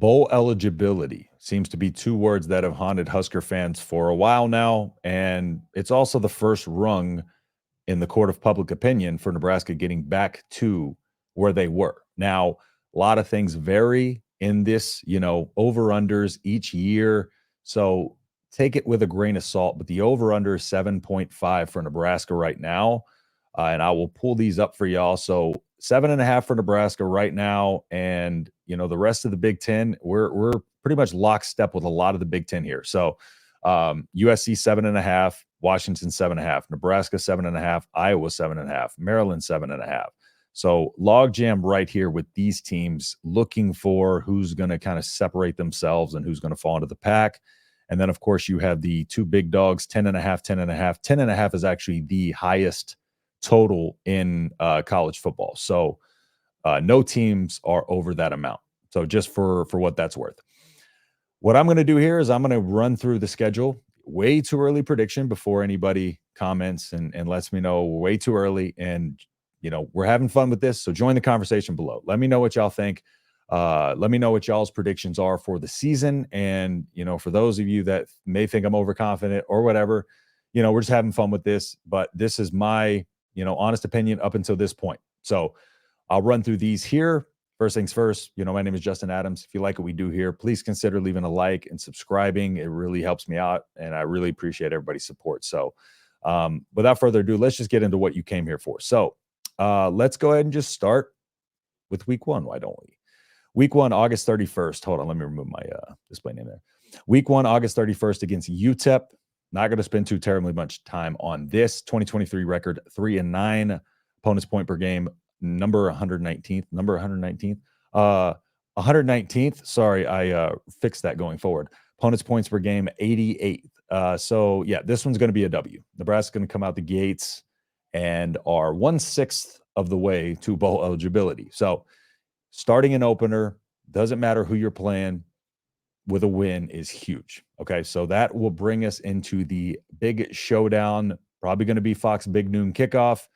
Bowl eligibility seems to be two words that have haunted Husker fans for a while now, and it's also the first rung in the court of public opinion for Nebraska getting back to where they were. Now, a lot of things vary in this, over-unders each year, so take it with a grain of salt, but the over-under is 7.5 for Nebraska right now, and I will pull these up for y'all. So 7.5 for Nebraska right now, and the rest of the Big Ten, we're pretty much lockstep with a lot of the Big Ten here. So USC 7.5, Washington 7.5, Nebraska 7.5, Iowa 7.5, Maryland 7.5. So logjam right here with these teams, looking for who's going to kind of separate themselves and who's going to fall into the pack. And then, of course, you have the two big dogs, 10.5, 10.5. 10.5 is actually the highest total in college football. So no teams are over that amount. So just for what that's worth. What I'm going to do here is I'm going to run through the schedule. Way too early prediction before anybody comments and lets me know way too early. And, we're having fun with this. So join the conversation below. Let me know what y'all think. Let me know what y'all's predictions are for the season. And, for those of you that may think I'm overconfident or whatever, we're just having fun with this. But this is my, honest opinion up until this point. So I'll run through these here. First things first, my name is Justin Adams. If you like what we do here, please consider leaving a like and subscribing. It really helps me out, and I really appreciate everybody's support. So without further ado, let's just get into what you came here for. So let's go ahead and just start with week one. Why don't we? Week one, August 31st. Hold on, let me remove my display name there. Week one, August 31st against UTEP. Not going to spend too terribly much time on this. 2023 record, 3-9. Opponent's point per game, number 119th. 119th. Sorry, I fixed that going forward. Opponent's points per game, 88th. So, yeah, this one's going to be a W. Nebraska's going to come out the gates and are 1/6 of the way to bowl eligibility. So, starting an opener, doesn't matter who you're playing, with a win is huge. Okay, so that will bring us into the big showdown, probably going to be Fox Big Noon kickoff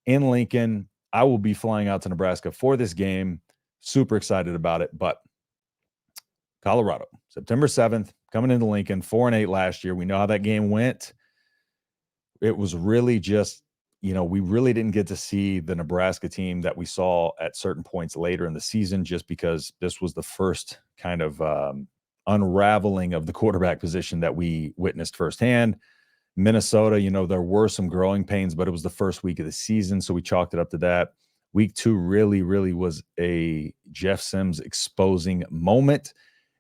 in Lincoln. I will be flying out to Nebraska for this game. Super excited about it. But Colorado, September 7th, coming into Lincoln, 4-8 last year. We know how that game went. It was really just, we really didn't get to see the Nebraska team that we saw at certain points later in the season, just because this was the first kind of unraveling of the quarterback position that we witnessed firsthand. Minnesota, there were some growing pains, but it was the first week of the season, so we chalked it up to that. Week two really, really was a Jeff Sims exposing moment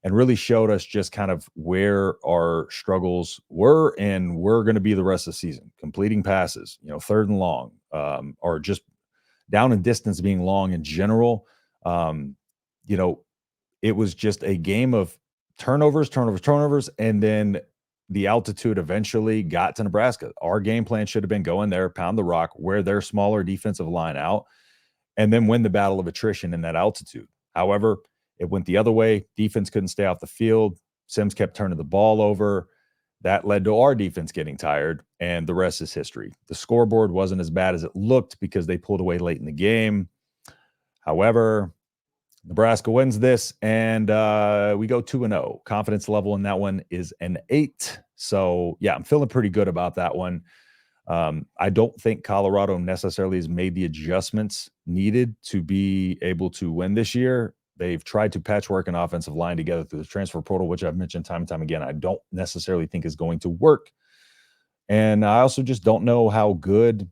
and really showed us just kind of where our struggles were and were going to be the rest of the season. Completing passes, third and long, or just down and distance being long in general. It was just a game of turnovers, and then the altitude eventually got to Nebraska. Our game plan should have been go in there, pound the rock, wear their smaller defensive line out, and then win the battle of attrition in that altitude. However, it went the other way. Defense couldn't stay off the field. Sims kept turning the ball over. That led to our defense getting tired, and the rest is history. The scoreboard wasn't as bad as it looked because they pulled away late in the game. However, Nebraska wins this, and we go 2-0. Confidence level in that one is an 8. So, yeah, I'm feeling pretty good about that one. I don't think Colorado necessarily has made the adjustments needed to be able to win this year. They've tried to patchwork an offensive line together through the transfer portal, which I've mentioned time and time again. I don't necessarily think is going to work. And I also just don't know how good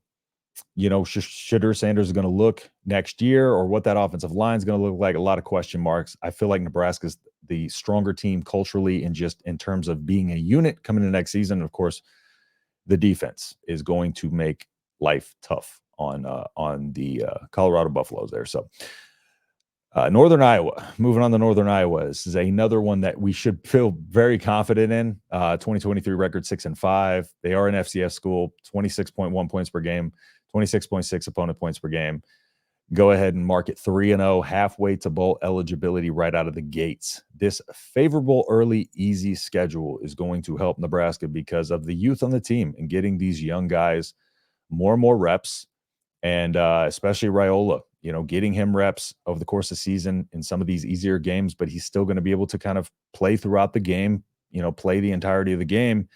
Shedeur Sanders is going to look next year, or what that offensive line is going to look like. A lot of question marks. I feel like Nebraska's the stronger team culturally and just in terms of being a unit coming into next season. And of course, the defense is going to make life tough on the Colorado Buffaloes there. So Northern Iowa, moving on to Northern Iowa. This is another one that we should feel very confident in. 2023 record 6-5. They are an FCS school, 26.1 points per game. 26.6 opponent points per game. Go ahead and mark it 3-0, halfway to bowl eligibility right out of the gates. This favorable early, easy schedule is going to help Nebraska because of the youth on the team and getting these young guys more and more reps, and especially Rhule. getting him reps over the course of the season in some of these easier games, but he's still going to be able to kind of play throughout the game, play the entirety of the game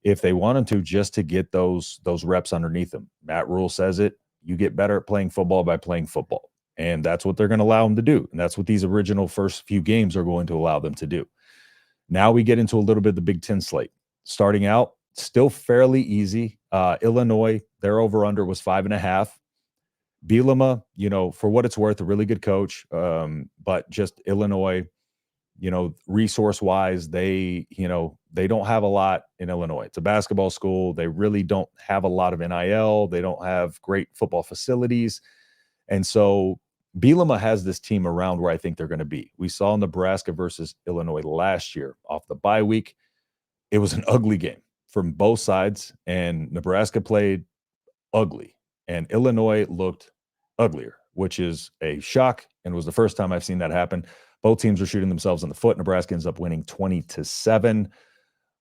if they want him to, just to get those reps underneath him. Matt Rhule says it, you get better at playing football by playing football. And that's what they're going to allow him to do. And that's what these original first few games are going to allow them to do. Now we get into a little bit of the Big Ten slate. Starting out, still fairly easy. Illinois, their over-under was 5.5. Bielema, for what it's worth, a really good coach. But just Illinois, resource-wise, they don't have a lot in Illinois. It's a basketball school. They really don't have a lot of NIL. They don't have great football facilities. And so Bielema has this team around where I think they're going to be. We saw Nebraska versus Illinois last year off the bye week. It was an ugly game from both sides, and Nebraska played ugly, and Illinois looked uglier, which is a shock, and was the first time I've seen that happen. Both teams are shooting themselves in the foot. Nebraska ends up winning 20-7.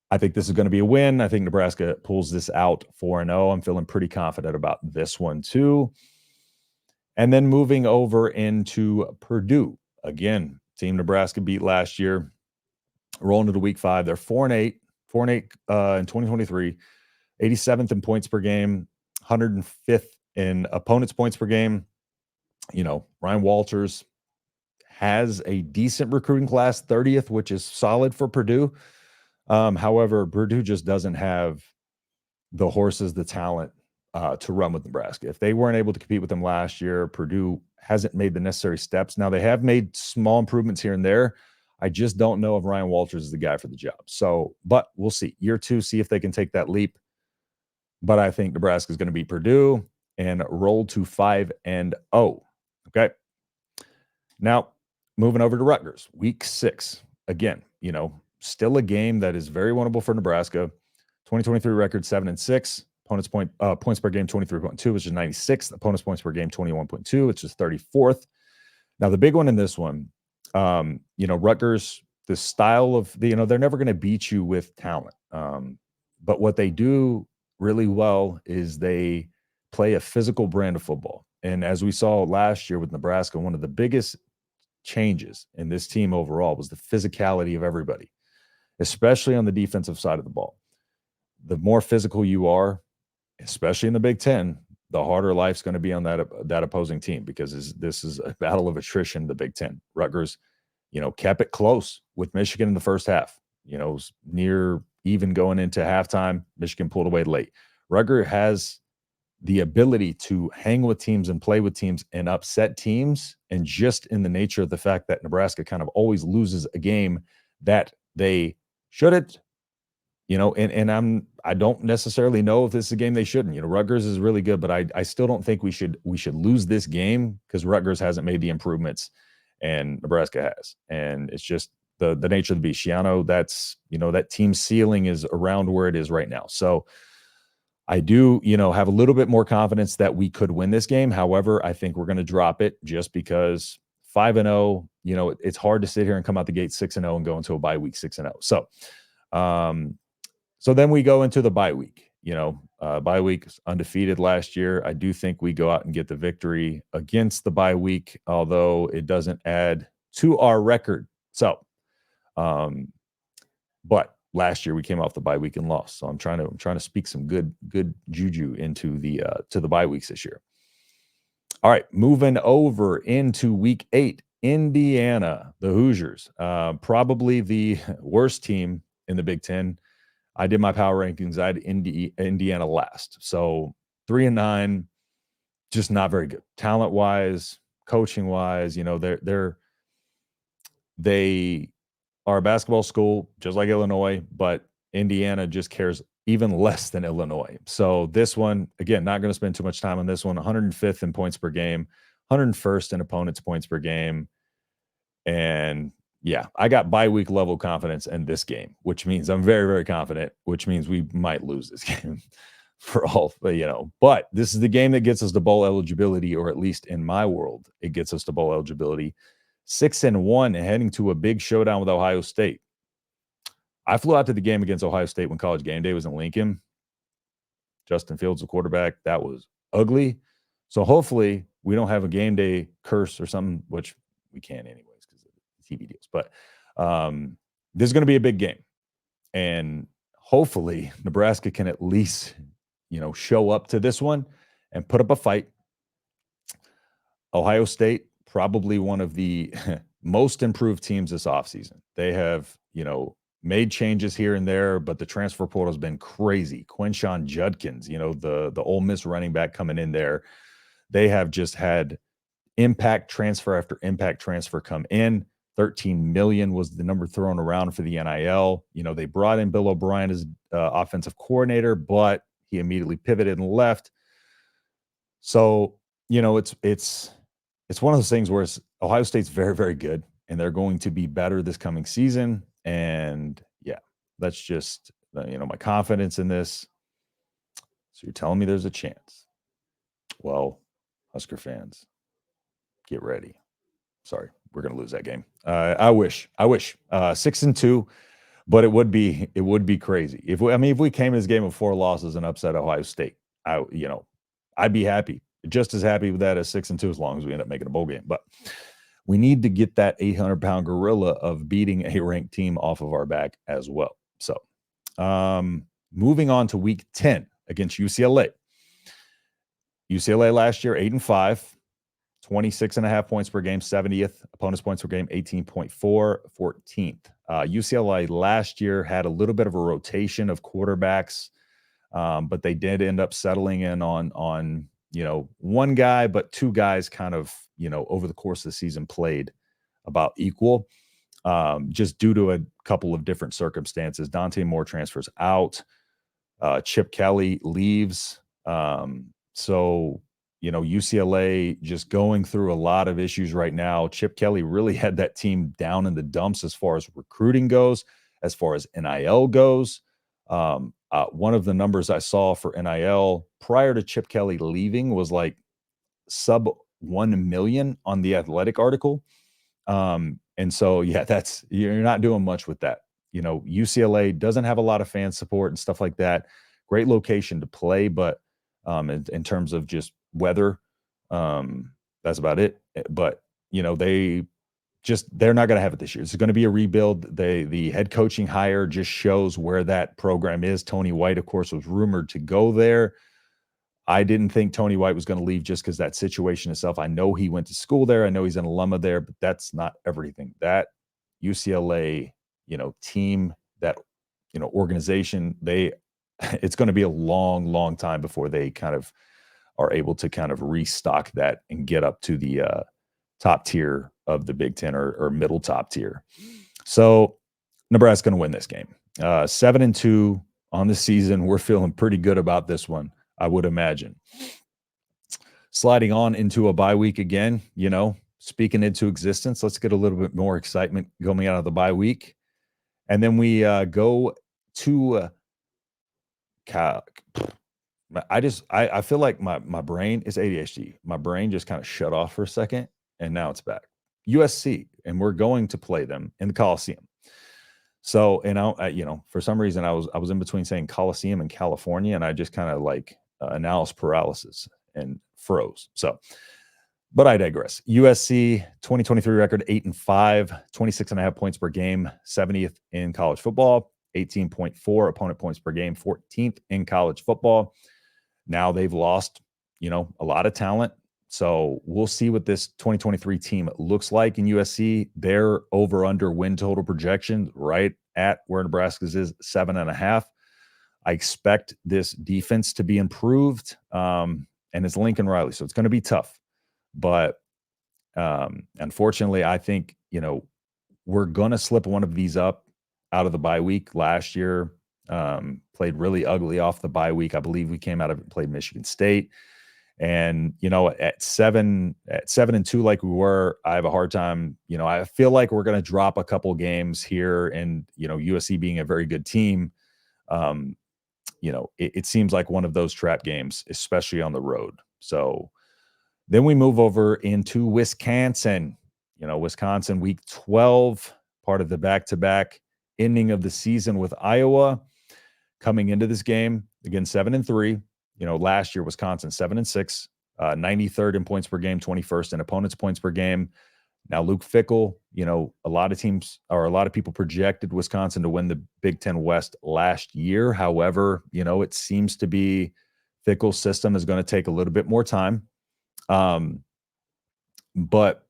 I think this is going to be a win. I think Nebraska pulls this out 4-0. I'm feeling pretty confident about this one too. And then moving over into Purdue. Again, team Nebraska beat last year. Rolling into week 5. They're 4-8 in 2023, 87th in points per game, 105th in opponents' points per game. Ryan Walters has a decent recruiting class, 30th, which is solid for Purdue. However, Purdue just doesn't have the horses, the talent to run with Nebraska. If they weren't able to compete with them last year, Purdue hasn't made the necessary steps. Now, they have made small improvements here and there. I just don't know if Ryan Walters is the guy for the job. So, but we'll see. Year 2, see if they can take that leap. But I think Nebraska is going to beat Purdue and roll to 5-0. Okay. Now, moving over to Rutgers, week 6. Again, still a game that is very winnable for Nebraska. 2023 record 7-6. Opponents points per game 23.2, which is 96th. Opponents points per game 21.2, which is 34th. Now, the big one in this one, Rutgers, the style of they're never going to beat you with talent. But what they do really well is they play a physical brand of football. And as we saw last year with Nebraska, one of the biggest changes in this team overall was the physicality of everybody, especially on the defensive side of the ball. The more physical you are, especially in the Big Ten, the harder life's going to be on that opposing team, because this is a battle of attrition in the Big Ten. Rutgers, kept it close with Michigan in the first half. It was near even going into halftime. Michigan pulled away late. Rutgers has the ability to hang with teams and play with teams and upset teams. And just in the nature of the fact that Nebraska kind of always loses a game that they shouldn't, and I don't necessarily know if this is a game they shouldn't. Rutgers is really good, but I still don't think we should lose this game, because Rutgers hasn't made the improvements and Nebraska has. And it's just the nature of the beast. Shiano, that's, that team ceiling is around where it is right now. So I do, have a little bit more confidence that we could win this game. However, I think we're going to drop it just because 5-0, it's hard to sit here and come out the gate 6-0 and go into a bye week 6-0. So, so then we go into the bye week. Bye week undefeated last year. I do think we go out and get the victory against the bye week, although it doesn't add to our record. So, but last year we came off the bye week and lost. So I'm trying to speak some good juju into the bye weeks this year. All right, moving over into week 8, Indiana, the Hoosiers, probably the worst team in the Big Ten. I did my power rankings. I had Indiana last. So 3-9, just not very good. Talent-wise, coaching-wise, they are a basketball school, just like Illinois, but Indiana just cares even less than Illinois. So this one, again, not going to spend too much time on this one. 105th in points per game, 101st in opponents' points per game. And yeah, I got bye week level confidence in this game, which means I'm very, very confident, which means we might lose this game for all, but this is the game that gets us to bowl eligibility, or at least in my world, it gets us to bowl eligibility. 6-1 and heading to a big showdown with Ohio State. I flew out to the game against Ohio State when College Game Day was in Lincoln. Justin Fields, the quarterback. That was ugly. So hopefully we don't have a game day curse or something, which we can anyways because of the TV deals. But this is going to be a big game, and hopefully Nebraska can at least, show up to this one and put up a fight. Ohio State, probably one of the most improved teams this offseason. They have, made changes here and there, but the transfer portal has been crazy. Quinshon Judkins, the Ole Miss running back coming in there. They have just had impact transfer after impact transfer come in. 13 million was the number thrown around for the NIL. They brought in Bill O'Brien as offensive coordinator, but he immediately pivoted and left. So, it's one of those things where Ohio State's very, very good, and they're going to be better this coming season. And yeah, that's just, my confidence in this. So you're telling me there's a chance. Well, Husker fans, get ready. Sorry, we're going to lose that game. I wish 6-2, but it would be crazy. If we came to this game with 4 losses and upset Ohio State, I'd be happy. Just as happy with that as 6-2, as long as we end up making a bowl game. But we need to get that 800-pound gorilla of beating a ranked team off of our back as well. So, moving on to week 10 against UCLA. UCLA last year, 8-5, 26.5 points per game, 70th. Opponents' points per game, 18.4, 14th. UCLA last year had a little bit of a rotation of quarterbacks, but they did end up settling in on one guy, but 2 guys kind of, over the course of the season played about equal, just due to a couple of different circumstances. Dante Moore transfers out. Chip Kelly leaves. So, UCLA just going through a lot of issues right now. Chip Kelly really had that team down in the dumps as far as recruiting goes, as far as NIL goes. One of the numbers I saw for NIL prior to Chip Kelly leaving was like sub 1 million on the Athletic article. And so, yeah, you're not doing much with that. UCLA doesn't have a lot of fan support and stuff like that. Great location to play, but in terms of just weather, that's about it. But, they're not going to have it this year. It's going to be a rebuild. The head coaching hire just shows where that program is. Tony White, of course, was rumored to go there. I didn't think Tony White was going to leave just because that situation itself. I know he went to school there. I know he's an alumna there, but that's not everything. That UCLA, team, that, organization, it's going to be a long, long time before they kind of are able to kind of restock that and get up to the top tier of the Big Ten or middle top tier. So Nebraska's going to win this game. 7-2 on the season. We're feeling pretty good about this one, I would imagine. Sliding on into a bye week again, speaking into existence. Let's get a little bit more excitement coming out of the bye week. And then we go to I feel like my brain is ADHD. My brain just kind of shut off for a second, and now it's back. USC, and we're going to play them in the Coliseum. So, and for some reason I was in between saying Coliseum and California, and I just kind of like analysis paralysis and froze. So, but I digress. USC 2023 record 8-5, 26.5 points per game, 70th in college football, 18.4 opponent points per game, 14th in college football. Now they've lost, a lot of talent. So we'll see what this 2023 team looks like in USC. Their over-under win total projection right at where Nebraska's is 7.5. I expect this defense to be improved, and it's Lincoln Riley, so it's going to be tough. But unfortunately, I think, we're going to slip one of these up out of the bye week. Last year, played really ugly off the bye week. I believe we came out of it and played Michigan State. And, at 7-2, like we were, I have a hard time, I feel like we're going to drop a couple games here, and, USC being a very good team, it seems like one of those trap games, especially on the road. So then we move over into Wisconsin, Wisconsin week 12, part of the back-to-back ending of the season with Iowa. Coming into this game, again, 7-3. Last year, Wisconsin 7-6. 93rd in points per game, 21st in opponents' points per game. Now, Luke Fickell, a lot of teams or a lot of people projected Wisconsin to win the Big Ten West last year. However, it seems to be Fickell's system is going to take a little bit more time. But,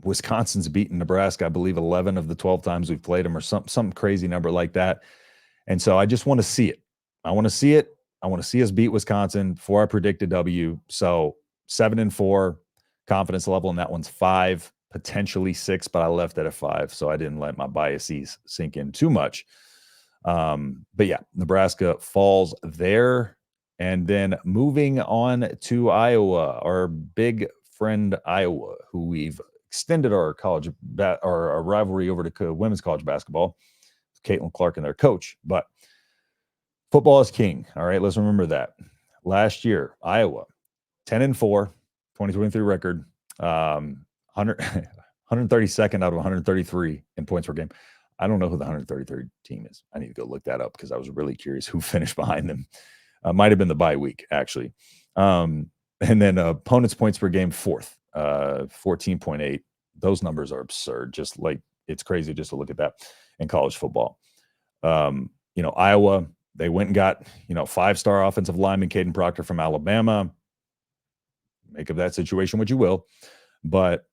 Wisconsin's beaten Nebraska, I believe, 11 of the 12 times we've played them, or some crazy number like that. And so I just want to see it. I want to see it. I want to see us beat Wisconsin before I predict a W. So 7-4, confidence level in that one's 5, potentially 6, but I left it at 5, so I didn't let my biases sink in too much. But yeah, Nebraska falls there. And then moving on to Iowa, our big friend Iowa, who we've extended our our rivalry over to women's college basketball. Caitlin Clark and their coach, but football is king. All right, let's remember that. Last year, Iowa, 10-4, 2023 record, 132nd out of 133 in points per game. I don't know who the 133rd team is. I need to go look that up because I was really curious who finished behind them. Might have been the bye week, actually. And then opponents' points per game, 4th, 14.8. Those numbers are absurd. Just like it's crazy just to look at that in college football. Iowa, they went and got, 5-star offensive lineman Caden Proctor from Alabama. Make of that situation what you will. But,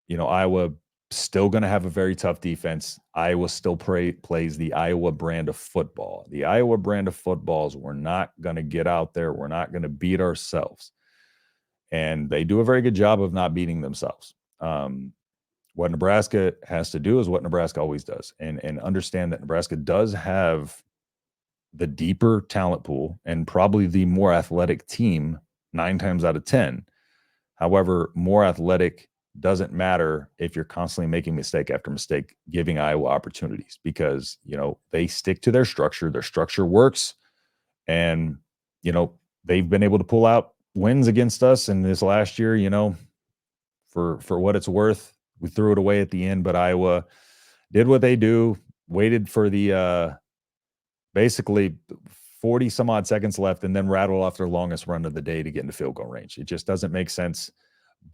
Iowa still going to have a very tough defense. Iowa still plays the Iowa brand of football. The Iowa brand of football is we're not going to get out there. We're not going to beat ourselves. And they do a very good job of not beating themselves. What Nebraska has to do is what Nebraska always does, and understand that Nebraska does have the deeper talent pool and probably the more athletic team 9 times out of 10. However, more athletic doesn't matter if you're constantly making mistake after mistake, giving Iowa opportunities because, they stick to their structure. Their structure works. And, they've been able to pull out wins against us. And this last year, for what it's worth, we threw it away at the end, but Iowa did what they do, waited for the basically 40 some odd seconds left, and then rattled off their longest run of the day to get into field goal range. It just doesn't make sense.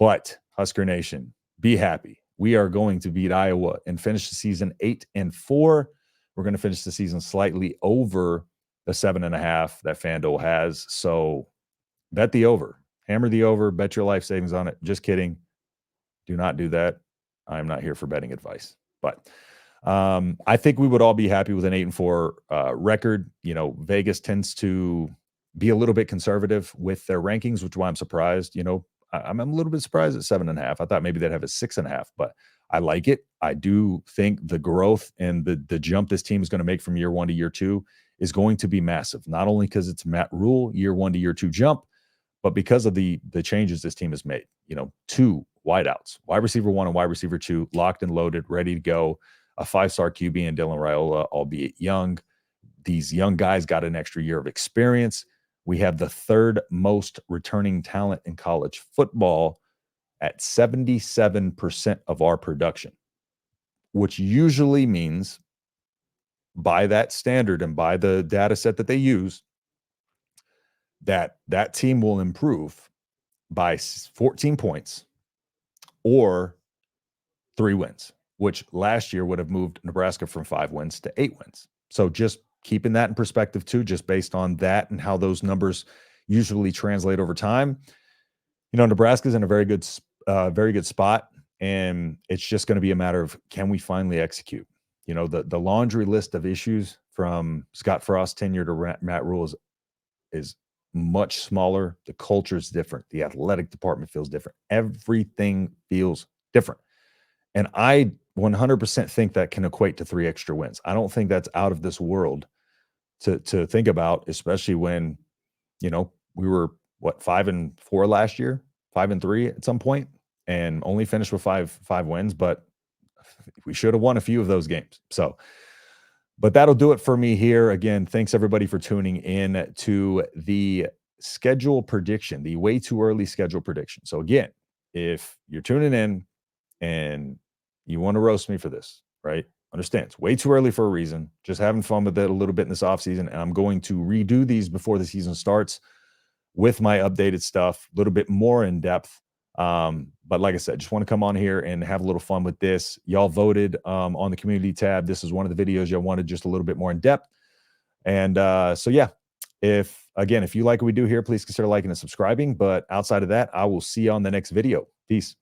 But Husker Nation, be happy. We are going to beat Iowa and finish the season 8-4. We're going to finish the season slightly over the 7.5 that FanDuel has. So bet the over, hammer the over, bet your life savings on it. Just kidding. Do not do that. I'm not here for betting advice, but I think we would all be happy with an 8-4 record. Vegas tends to be a little bit conservative with their rankings, which is why I'm surprised. I'm a little bit surprised at 7.5. I thought maybe they'd have a 6.5, but I like it. I do think the growth and the jump this team is going to make from year 1 to year 2 is going to be massive. Not only because it's Matt Rhule year 1 to year 2 jump, but because of the changes this team has made. 2 wideouts, wide receiver 1 and wide receiver 2, locked and loaded, ready to go. A 5-star QB in Dylan Rhule, albeit young. These young guys got an extra year of experience. We have the 3rd most returning talent in college football at 77% of our production, which usually means, by that standard and by the data set that they use, that team will improve by 14 points or 3 wins, which last year would have moved Nebraska from 5 wins to 8 wins. So just keeping that in perspective too, just based on that and how those numbers usually translate over time. Nebraska's in a very good spot, and it's just going to be a matter of, can we finally execute? The laundry list of issues from Scott Frost's tenure to Matt Rhule is much smaller. The culture is different. The athletic department feels different. Everything feels different. And I 100% think that can equate to 3 extra wins. I don't think that's out of this world to think about, especially when, we were 5-4 last year, 5-3 at some point, and only finished with five wins, but we should have won a few of those games. So, but that'll do it for me here. Again, thanks everybody for tuning in to the schedule prediction, the way too early schedule prediction. So again, if you're tuning in and you want to roast me for this, right? Understand, it's way too early for a reason. Just having fun with it a little bit in this offseason. And I'm going to redo these before the season starts. with my updated stuff, a little bit more in depth. But like I said, just want to come on here and have a little fun with this. Y'all voted on the community tab. This is one of the videos y'all wanted just a little bit more in depth. And so yeah, if you like what we do here, please consider liking and subscribing. But outside of that, I will see you on the next video. Peace.